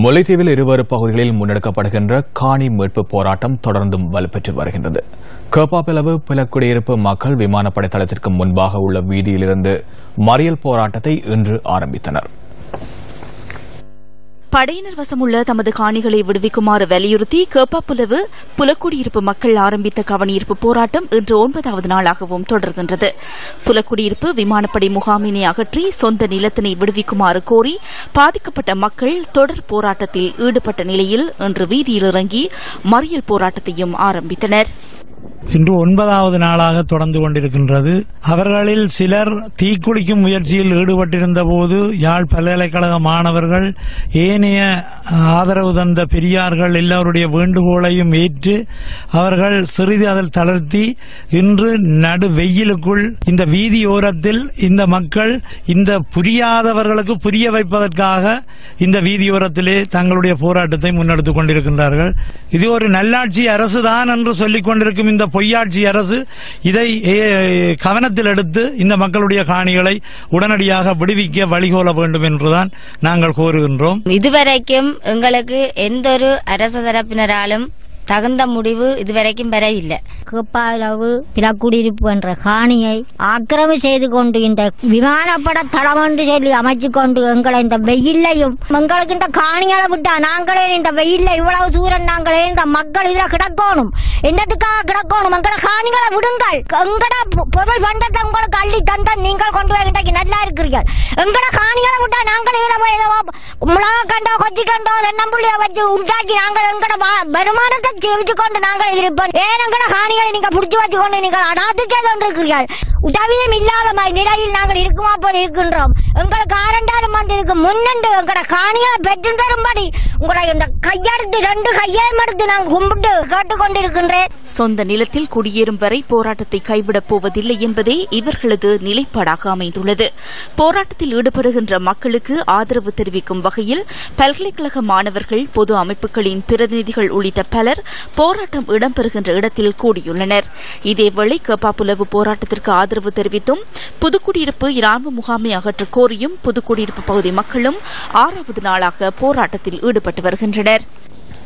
முல்லைத்தீவில் இருவேறு பகுதிகளில் முன்னெடுக்கப்படுகின்ற காணி மீட்பு போராட்டம் தொடர்ந்தும் வலுப்பெற்று வருகின்றது. கேப்பாப்பிலவு புலக்குடியிருப்பு மக்கள் விமானப்படை தளத்திற்கு முன்பாக உள்ள வீதியிலிருந்து மறியல் போராட்டத்தை இன்று ஆரம்பித்தனர். படையினர் வசமுள்ள தமது காணிகளை விடுவிக்குமாறு வலியுறுத்தி கேப்பாப்புலவு புலக்குடியிருப்பு மக்கள் ஆரம்பித்த கவனஈர்ப்பு போராட்டம் இன்று 9வது நாளாகவும் தொடர்கின்றது. புலக்குடியிருப்பு விமானப்படை முகாமினை அகற்றி சொந்த நிலத்தினை விடுவிக்குமாறு கோரி பாதிக்கப்பட்ட மக்கள் தொடர் போராட்டத்தில் ஈடுபட்ட நிலையில் இன்று வீதியில் இறங்கி மறியல் போராட்டத்தையும் ஆரம்பித்தனர். இன்று 9வது நாளாக தொடர்ந்து கொண்டிருக்கின்றது. அவர்களில் சிலர் தீக்குளிக்கும் முயற்சியில் ஈடுபட்டிருந்த போது யாழ் பல்கலைக்கழக மாணவர்கள் ஏனைய ஆதரவு தந்த பெரியார்கள் எல்லோருடைய வேண்டுகோளையும் ஏற்று அவர்கள் சிறிது அதில் தளர்த்தி இன்று நடு வெயிலுக்குள் இந்த வீதியோரத்தில் இந்த மக்கள் இந்த புரியாதவர்களுக்கு புரிய வைப்பதற்காக இந்த வீதியோரத்திலே தங்களுடைய போராட்டத்தை முன்னெடுத்துக் கொண்டிருக்கின்றார்கள். இது ஒரு நல்லாட்சி அரசுதான் என்று சொல்லிக் கொண்டிருக்கும் இந்த பொய்யாட்சி அரசு இதை கவனத்தில் எடுத்து இந்த மக்களுடைய காணிகளை உடனடியாக விடுவிக்க வழிகோல வேண்டும் என்றுதான் நாங்கள் கோருகின்றோம். இதுவரைக்கும் எங்களுக்கு எந்த ஒரு அரசு தரப்பினராலும் தகுந்த முடிவு இதுவரைக்கும் பெற இல்லை. கேப்பாப்பிலவு புலக்குடியிருப்பு என்ற காணியை ஆக்கிரமி செய்து கொண்டு இந்த விமானப்பட தளம் என்று சொல்லி அமைச்சு கொண்டு எங்களை இந்த வெயிலையும் எங்களுக்கு இந்த காணிகளை விட்டா நாங்களே இந்த வெயில்ல இவ்வளவு தூரம் நாங்களே இந்த மக்கள் இதுல கிடக்கணும், என்னத்துக்காக கிடக்கணும்? எங்களை காணிகளை விடுங்கள். எங்கட பொருள் பண்டத்தை உங்களுக்கு அள்ளி தந்த நீங்கள் கொண்டு போய் இன்றைக்கு நல்லா இருக்கிறீர்கள். எங்கட காணிகளை விட்டா நாங்கள் இதுல போய் மிளகா கண்டோ கொச்சி கண்டோ தென்னம்புள்ளிய வச்சு உண்டாக்கி நாங்கள் எங்கட வருமானத்தை சேமிச்சு கொண்டு நாங்கள் இருப்போம். ஏன் எங்கட காணிகளை நீங்க புடிச்சு வச்சு கொண்டு நீங்கள் அடாத்து செய்து கொண்டிருக்கிறீர்கள். உதவியும் இல்லாத நிலையில் நாங்கள் இருக்குமா போல இருக்கின்றோம். எங்களுக்கு ஆரண்டாலும் வந்து இதுக்கு முன்னண்டு எங்கட காணிகளை பெற்று தரும்படி உங்களை இந்த கையெடுத்து 2 கையையும் எடுத்து நாங்கள் கும்பிட்டு கேட்டுக்கொண்டிருக்கின்றேன். சொந்த நிலத்தில் குடியேறும் வரை போராட்டத்தை கைவிடப் போவதில்லை என்பதே இவர்களது நிலைப்பாடாக அமைந்துள்ளது. போராட்டத்தில் ஈடுபடுகின்ற மக்களுக்கு ஆதரவு தெரிவிக்கும் வகையில் பல்கலைக்கழக மாணவர்கள், பொது அமைப்புகளின் பிரதிநிதிகள் உள்ளிட்ட பலர் போராட்டம் இடம்பெறுகின்ற இடத்தில் கூடியுள்ளனர். இதேவேளை கேப்பாப்புலவு போராட்டத்திற்கு ஆதரவு தெரிவித்தும் புதுக்குடியிருப்பு இராணுவ முகாமை அகற்ற கோரியும் புதுக்குடியிருப்பு பகுதி மக்களும் 6வது நாளாக போராட்டத்தில் ஈடுபட்டு வருகின்றனர்.